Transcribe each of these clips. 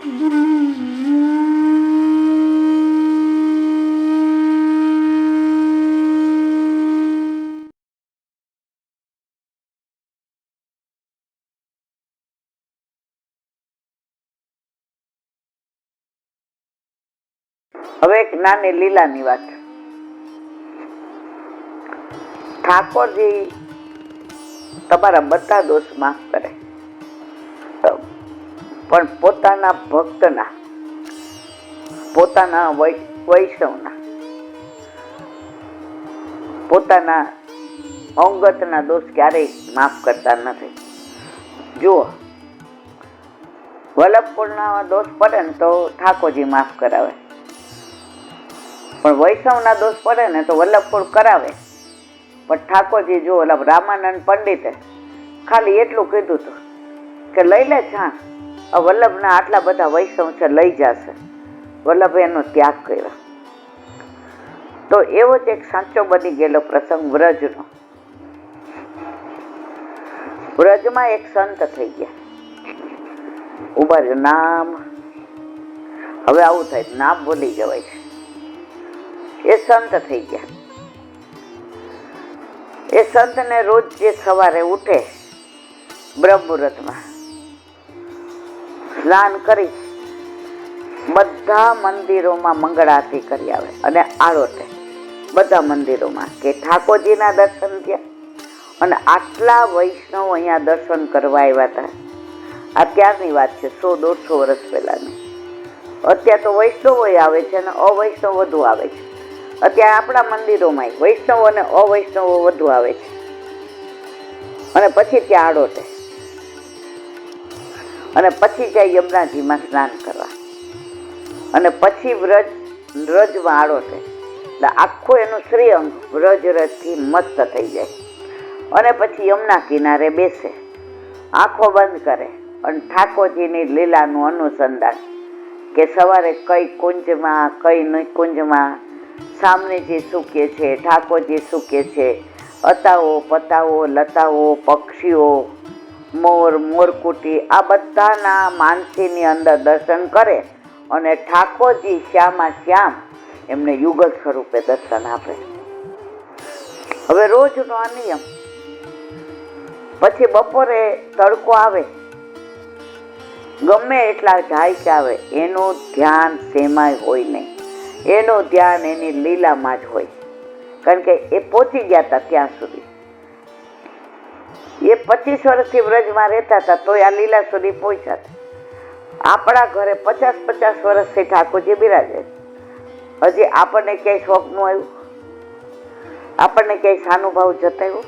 હવે એક નાની લીલાની વાત. ઠાકોરજી તમારા બધા દોષ માફ કરે, પણ પોતાના ભક્તના, પોતાના વૈષ્ણવના, પોતાના અંગતના દોષ ક્યારેય માફ કરતા નથી. જુઓ, વલ્લભપુરના દોષ પડે ને તો ઠાકોરજી માફ કરાવે, પણ વૈષ્ણવના દોષ પડે ને તો વલ્લભપુર કરાવે. પણ ઠાકોરજી જો રામાનંદ પંડિતે ખાલી એટલું કીધું હતું કે લઈ લે છાણ, વલ્લભના આટલા બધા વૈષ્ણવ છે લઈ જશે. વલ્લભે એનો ત્યાગ કર્યો. તો એવો જ એક સાચો બની ગયેલો પ્રસંગ વ્રજનો. વ્રજમાં એક સંત થઈ ગયા. ઉભા રહ્યો, નામ હવે આવું થાય, નામ ભૂલી જવાય છે. એ સંત થઈ ગયા. એ સંતને રોજ જે સવારે ઉઠે બ્રહ્મ મુહૂર્તમાં સ્નાન કરી બધા મંદિરોમાં મંગળ આરતી કરી આવે અને આળોટે બધા મંદિરોમાં કે ઠાકોરજીના દર્શન થયા અને આટલા વૈષ્ણવ અહીંયા દર્શન કરવા આવ્યા હતા. અત્યારની વાત છે, 100-150 વર્ષ પહેલાની. અત્યારે તો વૈષ્ણવો આવે છે અને અવૈષ્ણવ વધુ આવે છે. અત્યારે આપણા મંદિરોમાં વૈષ્ણવ અને અવૈષ્ણવો વધુ આવે છે. અને પછી ત્યાં આડોટે અને પછી જાય યમુનાજીમાં સ્નાન કરવા અને પછી વ્રજમાં આડોટે. એટલે આખું એનું શ્રીઅંગ વ્રજરજથી મસ્ત થઈ જાય. અને પછી યમુના કિનારે બેસે, આંખો બંધ કરે અને ઠાકોરજીની લીલાનું અનુસંધાન કે સવારે કઈ કુંજમાં કઈ નિકુંજમાં સામનેજી શું કહે છે, ઠાકોરજી શું કહે છે, અતાઓ પતાઓ લતાઓ પક્ષીઓ મોર મોરકુટી આ બધાના માનસીની અંદર દર્શન કરે અને ઠાકોરજી શ્યામા શ્યામ એમને યુગલ સ્વરૂપે દર્શન આપે. હવે રોજનો આ નિયમ. પછી બપોરે તડકો આવે, ગમે એટલા ઢાઈક આવે, એનું ધ્યાન શેમાંય હોય નહીં. એનું ધ્યાન એની લીલામાં જ હોય. કારણ કે એ પહોંચી ગયા હતા ત્યાં સુધી. એ 25 વર્ષથી વ્રજમાં રહેતા હતા તો આ લીલા સુધી પહોંચ્યા હતા. આપણા ઘરે 50-50 વર્ષથી ઠાકોરજી બિરાજે. હજી આપણને ક્યાંય સ્વપ્ન આવ્યું? આપણને ક્યાંય સાનુભાવ જતાવ્યું?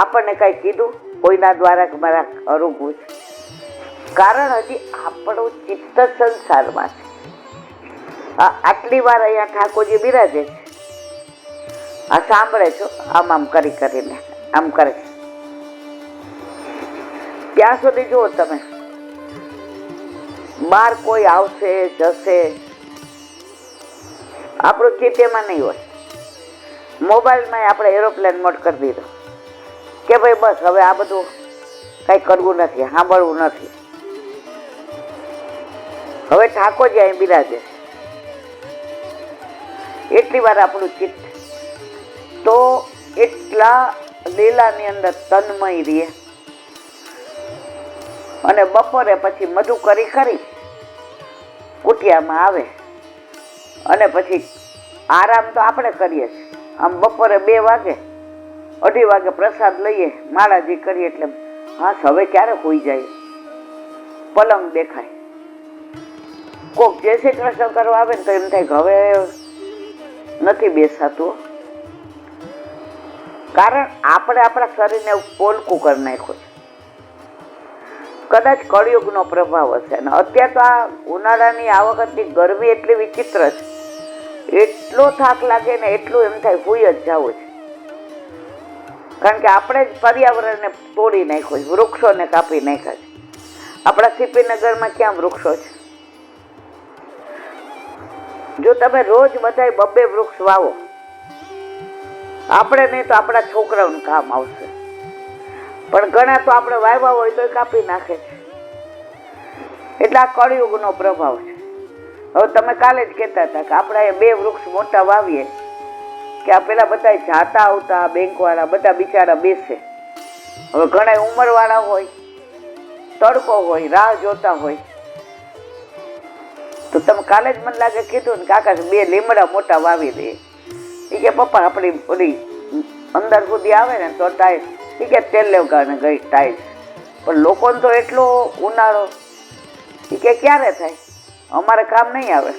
આપણને કઈ કીધું કોઈના દ્વારા કે મારા અરુભું છે? કારણ હજી આપણું ચિત્ત સંસારમાં છે. આટલી વાર અહીંયા ઠાકોરજી બિરાજે છે, આ સાંભળે છો, આમ આમ કરી કરીને આમ કરે છે. ત્યાં સુધી જુઓ તમે, બહાર કોઈ આવશે જશે, આપણું ચિત્ત એમાં નહીં હોય. મોબાઈલમાં આપણે એરોપ્લેન મોડ કરી દીધો કે ભાઈ બસ હવે આ બધું કઈ કરવું નથી, સાંભળવું નથી. હવે ઠાકોરજી અહીં બિરાજે, એટલી વાર આપણું ચિત્ત તો એટલા લીલાની અંદર તન્મય રહે. અને બપોરે પછી મધુ કરી કુટિયામાં આવે અને પછી આરામ તો આપણે કરીએ છીએ. આમ બપોરે 2 વાગે 2:30 વાગે પ્રસાદ લઈએ, માળાજી કરીએ એટલે હા હવે ક્યારે હોઈ જાય. પલંગ દેખાય, કોક જય શ્રી કૃષ્ણ કરવા આવે ને તો એમ થાય કે હવે નથી બેસાતું. કારણ આપણે આપણા શરીરને પોલકું કરી નાખ્યું છે. કદાચ કળિયુગનો પ્રભાવ હશે. અને અત્યારે તો આ ઉનાળાની આ વખતની ગરમી એટલી વિચિત્ર છે, એટલો થાક લાગે ને એટલું એમ થાય હુઈ જ જવું છે. કારણ કે આપણે જ પર્યાવરણને તોડી નાખ્યું છે, વૃક્ષોને કાપી નાખ્યા છે. આપણા સીપીનગરમાં ક્યાં વૃક્ષો છે? જો તમે રોજ બધાય 2-2 વૃક્ષ વાવો, આપણે નહીં તો આપણા છોકરાઓને કામ આવશે. પણ ઘણા તો આપણે વાવ્યા હોય તો કાપી નાખે છે. એટલે આ કળિયુગનો પ્રભાવ છે. હવે તમે કાલે જ કહેતા હતા કે આપણે અહીંયા 2 વૃક્ષ મોટા વાવીએ કે આ પેલા બધા જાતા આવતા બેંકવાળા બધા બિચારા બેસે. હવે ઘણા ઉંમરવાળા હોય, તડકો હોય, રાહ જોતા હોય, તો તમે કાલે જ મને લાગે કીધું ને કાકા 2 લીમડા મોટા વાવી દે. એ કે પપ્પા આપણી ઓલી અંદર સુધી આવે ને તો ટાઈટ, એ કે તેલ લેવગાને ગઈ ટાઈટ. પણ લોકોને તો એટલો ઉનાળો, એ કે ક્યારે થાય, અમારે કામ નહીં આવે,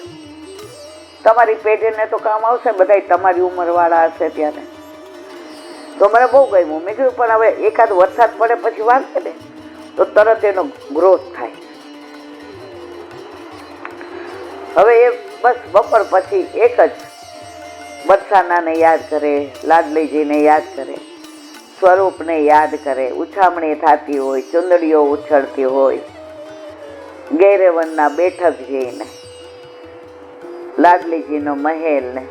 તમારી પેઢીને તો કામ આવશે, બધા તમારી ઉંમરવાળા હશે ત્યારે. તો મને બહુ ગમ્યું. મેં કીધું પણ હવે એકાદ વરસાદ પડે પછી વાગે ને તો તરત એનો ગ્રોથ થાય. હવે એ બસ બપોર પછી એક જ બરસાનાને યાદ કરે, લાડલીજીને યાદ કરે, સ્વરૂપને યાદ કરે, ઉછામણી થતી હોય, ચુંદડીઓ ઉછળતી હોય, ગેરેવનના બેઠક જઈને, લાડલીજીનો મહેલ ને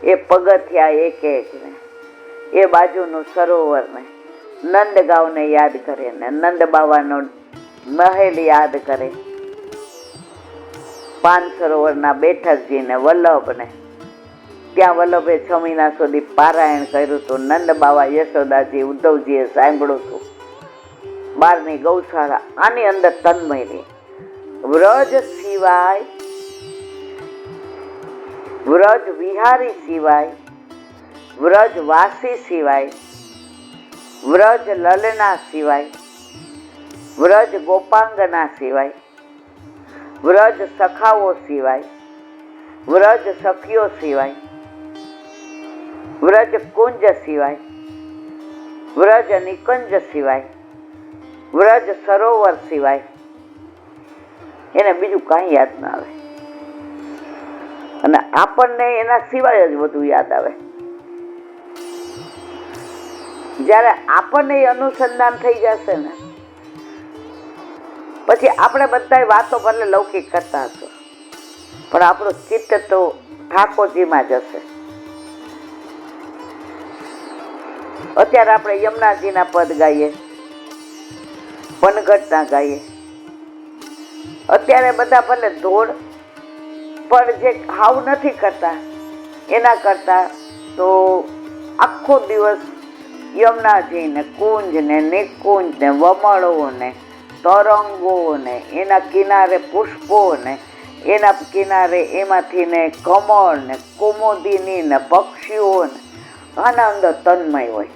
એ પગથિયા એક એક ને એ બાજુનું સરોવર ને નંદગાંવને યાદ કરે ને નંદ બાવાનો મહેલ યાદ કરે, પાન સરોવરના બેઠકજીને વલ્લભને ત્યાં વલ્લભે 6 મહિના સુધી પારાયણ કર્યું હતું. નંદ બાવા, યશોદાજી, ઉદ્ધવજીએ સાંભળ્યું હતું. 12ની ગૌશાળા આની અંદર તન્મયની. વ્રજ સિવાય, વ્રજ વિહારી સિવાય, વ્રજવાસી સિવાય, વ્રજ લલના સિવાય, વ્રજ ગોપાંગના સિવાય, વ્રજ સખાઓ સિવાય, વ્રજ સખીઓ સિવાય, વ્રજ કુંજ સિવાય, વ્રજ નિકંજ સિવાય, વ્રજ સરોવર સિવાય એને બીજું કાંઈ યાદ ના આવે. અને આપણને એના સિવાય જ બધું યાદ આવે. જ્યારે આપણને એ અનુસંધાન થઈ જશે ને પછી આપણે બધા વાતો ભલે લૌકિક કરતા હશો પણ આપણું ચિત્ત તો ઠાકોરજીમાં જશે. અત્યારે આપણે યમુનાજીના પદ ગાઈએ, પનઘટના ગાઈએ. અત્યારે બધા ભલે ધોળ પણ જે હાવ નથી કરતા એના કરતા તો આખો દિવસ યમુનાજીને કુંજને નિકુંજને વમળોને તરંગોને એના કિનારે પુષ્પોને એના કિનારે એમાંથી કમળ ને કુમુદિની ને પક્ષીઓ ને આના અંદર તન્મય હોય.